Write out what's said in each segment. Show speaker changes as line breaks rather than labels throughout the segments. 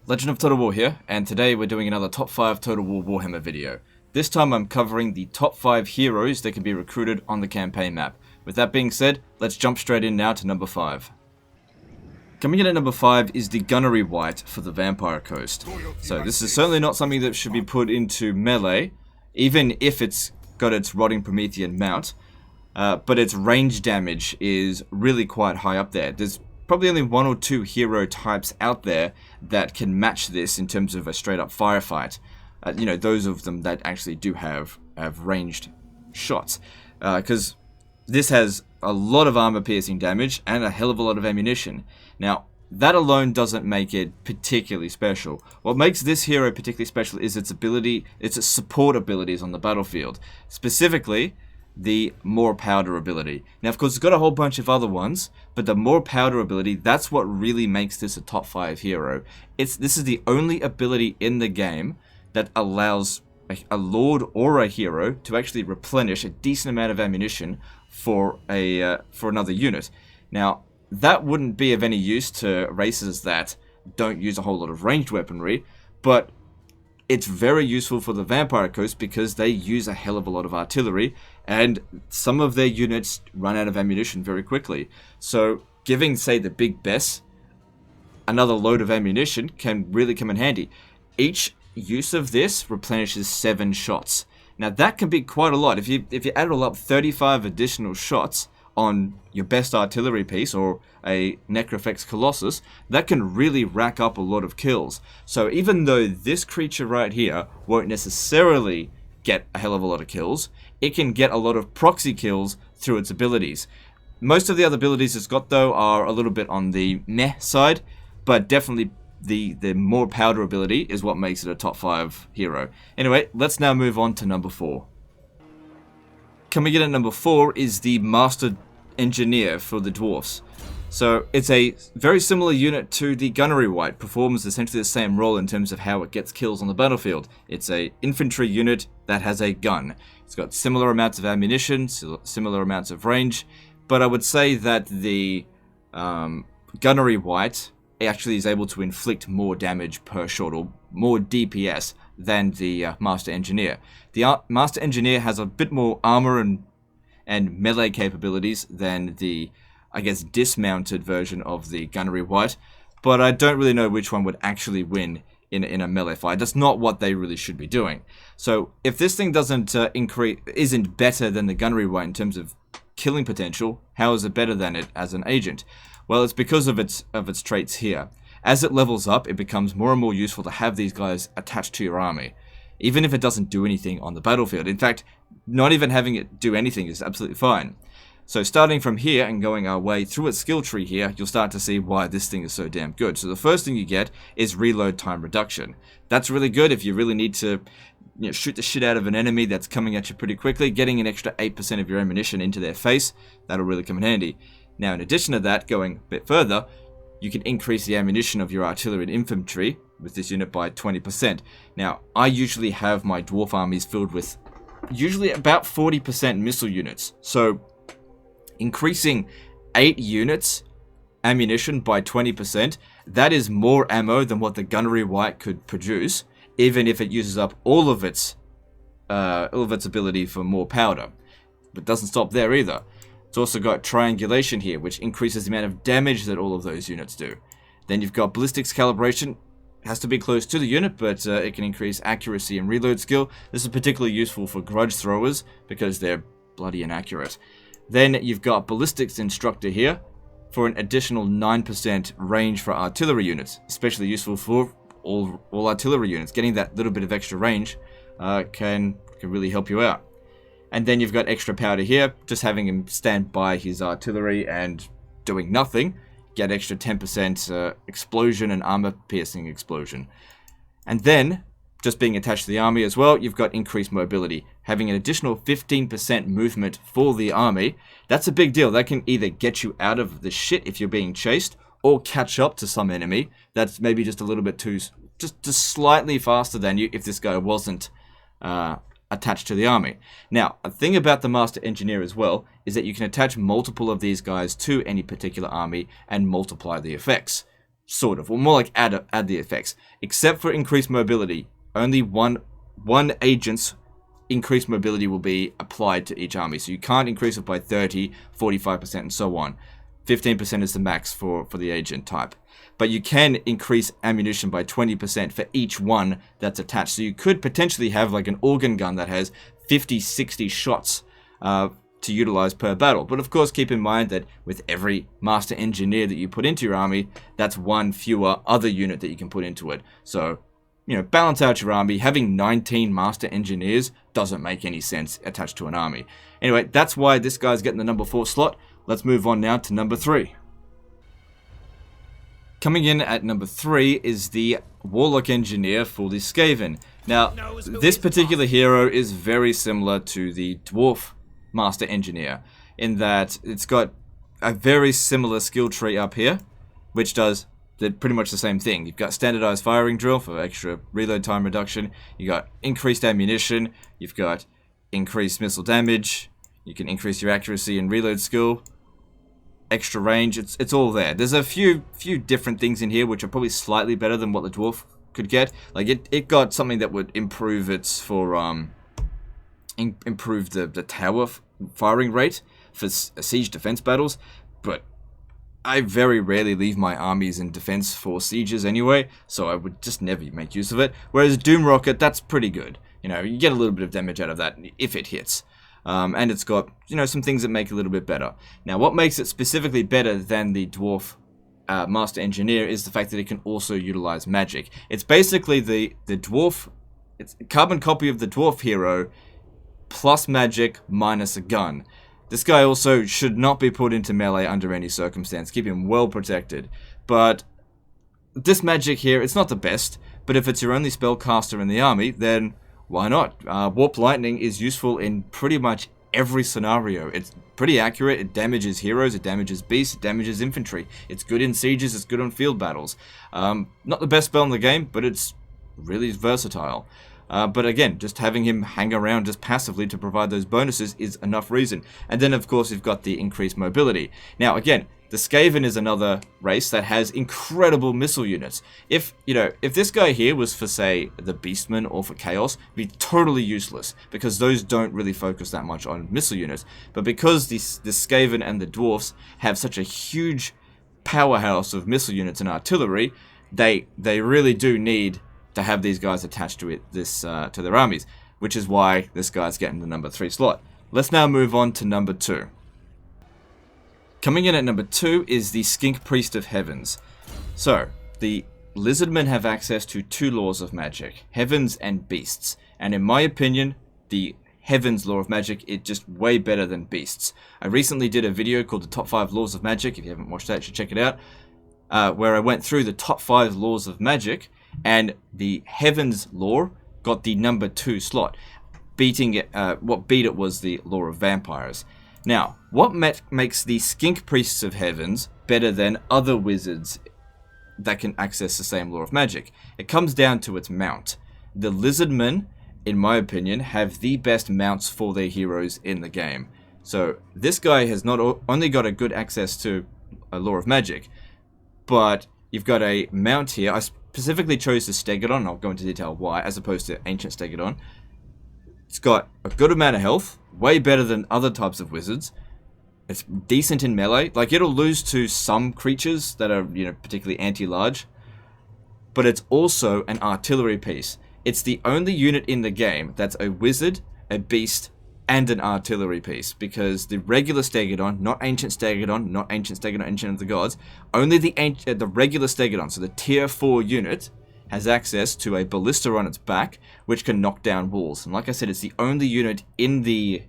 Legend of Total War here, and today we're doing another top 5 Total War Warhammer video. This time I'm covering the top 5 heroes that can be recruited on the campaign map. With that being said, let's jump straight in now to number 5. Coming in at number 5 is the Gunnery White for the Vampire Coast. So this is certainly not something that should be put into melee, even if it's got its Rotting Promethean mount, but its range damage is really quite high up there. There's probably only one or two hero types out there that can match this in terms of a straight up firefight. Those of them that actually do have ranged shots. Because this has a lot of armor piercing damage and a hell of a lot of ammunition. Now, that alone doesn't make it particularly special. What makes this hero particularly special is its support abilities on the battlefield. Specifically, the more powder ability. Now, of course, it's got a whole bunch of other ones, but the more powder ability, that's what really makes this a top 5 hero. This is the only ability in the game that allows a lord or a hero to actually replenish a decent amount of ammunition for another unit. Now, that wouldn't be of any use to races that don't use a whole lot of ranged weaponry, but it's very useful for the Vampire Coast because they use a hell of a lot of artillery, and some of their units run out of ammunition very quickly. So giving, say, the Big Bess another load of ammunition can really come in handy. Each use of this replenishes 7 shots. Now that can be quite a lot. If you add it all up, 35 additional shots on your best artillery piece or a Necrofex Colossus, that can really rack up a lot of kills. So even though this creature right here won't necessarily get a hell of a lot of kills, it can get a lot of proxy kills through its abilities. Most of the other abilities it's got, though, are a little bit on the meh side, but definitely the more powder ability is what makes it a top 5 hero. Anyway, let's now move on to number 4. Coming in at number 4 is the Master Engineer for the Dwarfs. So it's a very similar unit to the Gunnery White, performs essentially the same role in terms of how it gets kills on the battlefield. It's a infantry unit that has a gun. It's got similar amounts of ammunition, similar amounts of range, but I would say that the Gunnery White actually is able to inflict more damage per shot, or more DPS, than the Master Engineer. The Master Engineer has a bit more armor and melee capabilities than the, I guess, dismounted version of the Gunnery White, but I don't really know which one would actually win in a melee fight. That's not what they really should be doing. So if this thing isn't better than the Gunnery White in terms of killing potential, how is it better than it as an agent? Well, it's because of its traits here. As it levels up, it becomes more and more useful to have these guys attached to your army, even if it doesn't do anything on the battlefield. In fact, not even having it do anything is absolutely fine. So starting from here and going our way through its skill tree here, you'll start to see why this thing is so damn good. So the first thing you get is reload time reduction. That's really good if you really need to shoot the shit out of an enemy that's coming at you pretty quickly. Getting an extra 8% of your ammunition into their face, that'll really come in handy. Now, in addition to that, going a bit further, you can increase the ammunition of your artillery and infantry with this unit by 20%. Now, I usually have my dwarf armies filled with usually about 40% missile units. So, increasing 8 units ammunition by 20%, that is more ammo than what the Gunnery White could produce, even if it uses up all of its ability for more powder. But it doesn't stop there either. It's also got triangulation here, which increases the amount of damage that all of those units do. Then you've got ballistics calibration. It has to be close to the unit, but it can increase accuracy and reload skill. This is particularly useful for grudge throwers because they're bloody inaccurate. Then you've got ballistics instructor here for an additional 9% range for artillery units, especially useful for all artillery units. Getting that little bit of extra range can really help you out. And then you've got extra powder here, just having him stand by his artillery and doing nothing, get extra 10% explosion and armor piercing explosion. And then, just being attached to the army as well, you've got increased mobility. Having an additional 15% movement for the army, that's a big deal. That can either get you out of the shit if you're being chased, or catch up to some enemy that's maybe just a little bit just slightly faster than you if this guy wasn't attached to the army. Now, a thing about the Master Engineer as well is that you can attach multiple of these guys to any particular army and multiply the effects. sort of, or more like add the effects. Except for increased mobility, only one agent's increased mobility will be applied to each army. So you can't increase it by 30, 45%, and so on. 15% is the max for the agent type. But you can increase ammunition by 20% for each one that's attached. So you could potentially have like an organ gun that has 50, 60 shots to utilize per battle. But of course, keep in mind that with every Master Engineer that you put into your army, that's one fewer other unit that you can put into it. So, you know, balance out your army. Having 19 Master Engineers doesn't make any sense attached to an army. Anyway, that's why this guy's getting the number 4 slot. Let's move on now to number 3. Coming in at number 3 is the Warlock Engineer for the Skaven. Now, this particular hero is very similar to the Dwarf Master Engineer, in that it's got a very similar skill tree up here, which does pretty much the same thing. You've got standardized firing drill for extra reload time reduction, you got increased ammunition, you've got increased missile damage, you can increase your accuracy and reload skill, extra range, it's all there. There's a few different things in here which are probably slightly better than what the Dwarf could get. Like it got something that would improve its improve the tower firing rate for siege defense battles, but I very rarely leave my armies in defense for sieges anyway, so I would just never make use of it. Whereas Doom Rocket, that's pretty good. You know, you get a little bit of damage out of that if it hits. And it's got, you know, some things that make it a little bit better. Now, what makes it specifically better than the Dwarf Master Engineer is the fact that it can also utilize magic. It's basically the Dwarf, it's a carbon copy of the Dwarf hero plus magic minus a gun. This guy also should not be put into melee under any circumstance. Keep him well protected. But this magic here, it's not the best, but if it's your only spellcaster in the army, then why not? Warp Lightning is useful in pretty much every scenario. It's pretty accurate, it damages heroes, it damages beasts, it damages infantry. It's good in sieges, it's good on field battles. Not the best spell in the game, but it's really versatile. But again, just having him hang around just passively to provide those bonuses is enough reason. And then of course you've got the increased mobility. Now again, the Skaven is another race that has incredible missile units. If this guy here was for, say, the Beastmen or for Chaos, it'd be totally useless, because those don't really focus that much on missile units. But because the Skaven and the Dwarfs have such a huge powerhouse of missile units and artillery, they really do need to have these guys attached to to their armies, which is why this guy's getting the number 3 slot. Let's now move on to number 2. Coming in at number 2 is the Skink Priest of Heavens. So, the Lizardmen have access to 2 laws of magic, Heavens and Beasts. And in my opinion, the Heavens law of magic is just way better than Beasts. I recently did a video called the Top 5 Laws of Magic. If you haven't watched that, you should check it out. Where I went through the top 5 laws of magic, and the Heavens law got the number 2 slot. Beating it, what beat it was the law of vampires. Now, what makes the Skink Priests of Heavens better than other wizards that can access the same law of magic? It comes down to its mount. The Lizardmen, in my opinion, have the best mounts for their heroes in the game. So this guy has not only got a good access to a law of magic, but you've got a mount here. I specifically chose the Stegodon, I'll go into detail why, as opposed to Ancient Stegodon. It's got a good amount of health, way better than other types of wizards. It's decent in melee. Like, it'll lose to some creatures that are, particularly anti-large. But it's also an artillery piece. It's the only unit in the game that's a wizard, a beast, and an artillery piece. Because the regular Stegodon, not Ancient Stegodon, not Ancient Stegodon, Ancient of the Gods, only the regular Stegodon, so the tier 4 unit, has access to a ballista on its back, which can knock down walls. And like I said, it's the only unit in the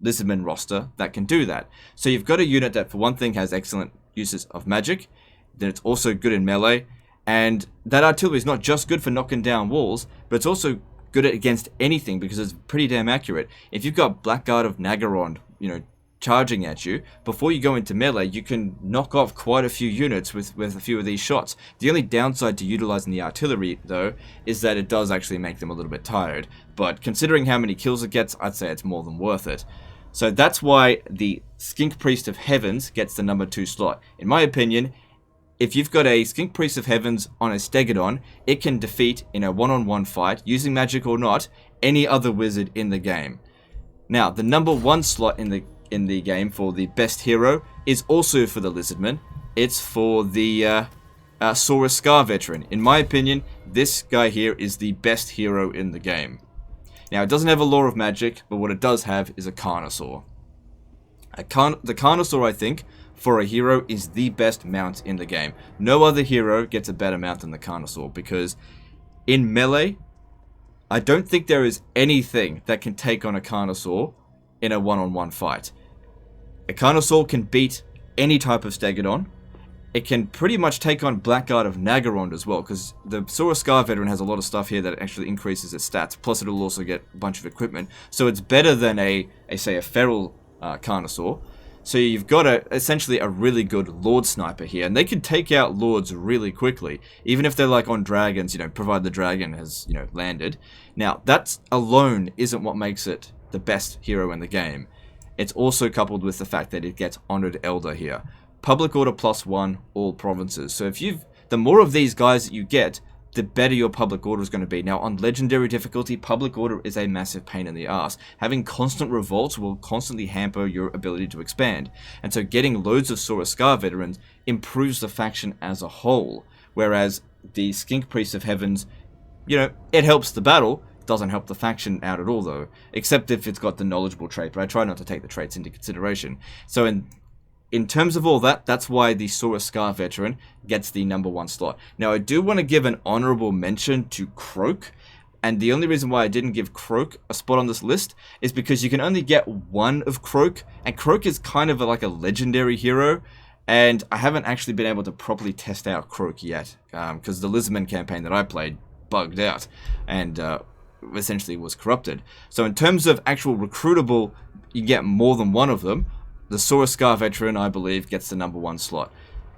Lizardman roster that can do that. So you've got a unit that, for one thing, has excellent uses of magic, then it's also good in melee, and that artillery is not just good for knocking down walls, but it's also good against anything, because it's pretty damn accurate. If you've got Blackguard of Nagaron, charging at you, before you go into melee, you can knock off quite a few units with a few of these shots. The only downside to utilizing the artillery, though, is that it does actually make them a little bit tired. But considering how many kills it gets, I'd say it's more than worth it. So that's why the Skink Priest of Heavens gets the number 2 slot. In my opinion, if you've got a Skink Priest of Heavens on a Stegodon, it can defeat in a one-on-one fight, using magic or not, any other wizard in the game. Now, the number 1 slot in the game for the best hero is also for the Lizardman. It's for the Saurus Scar Veteran. In my opinion, this guy here is the best hero in the game. Now, it doesn't have a Law of Magic, but what it does have is a Carnosaur. The Carnosaur, I think, for a hero, is the best mount in the game. No other hero gets a better mount than the Carnosaur, because in melee, I don't think there is anything that can take on a Carnosaur in a one-on-one fight. A Carnosaur can beat any type of Stegodon. It can pretty much take on Blackguard of Nagarond as well, because the Saurus Scar Veteran has a lot of stuff here that actually increases its stats, plus it'll also get a bunch of equipment. So it's better than say a Feral Carnosaur. So you've got essentially a really good Lord Sniper here, and they can take out Lords really quickly, even if they're like on dragons, provided the dragon has, landed. Now, that alone isn't what makes it the best hero in the game. It's also coupled with the fact that it gets Honored Elder here. Public Order +1, all provinces. So the more of these guys that you get, the better your Public Order is going to be. Now, on Legendary difficulty, Public Order is a massive pain in the ass. Having constant revolts will constantly hamper your ability to expand. And so getting loads of Saurus Scar Veterans improves the faction as a whole. Whereas the Skink Priest of Heavens, it helps the battle, doesn't help the faction out at all though. Except if it's got the knowledgeable trait, but I try not to take the traits into consideration. So in terms of all that, that's why the Saurus Scar Veteran gets the number 1 slot. Now, I do want to give an honorable mention to Croak, and the only reason why I didn't give Croak a spot on this list is because you can only get 1 of Croak, and Croak is kind of like a legendary hero, and I haven't actually been able to properly test out Croak yet, because the Lizardman campaign that I played bugged out, and essentially was corrupted. So in terms of actual recruitable, you get more than 1 of them. The Saurus Scar Veteran, I believe, gets the number 1 slot.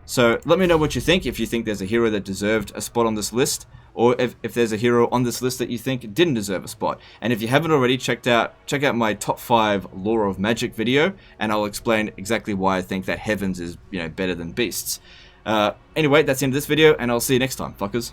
So let me know what you think, if you think there's a hero that deserved a spot on this list, or if there's a hero on this list that you think didn't deserve a spot. And if you haven't already, check out my top 5 Law of Magic video, and I'll explain exactly why I think that Heavens is better than Beasts. Anyway, that's the end of this video, and I'll see you next time, fuckers.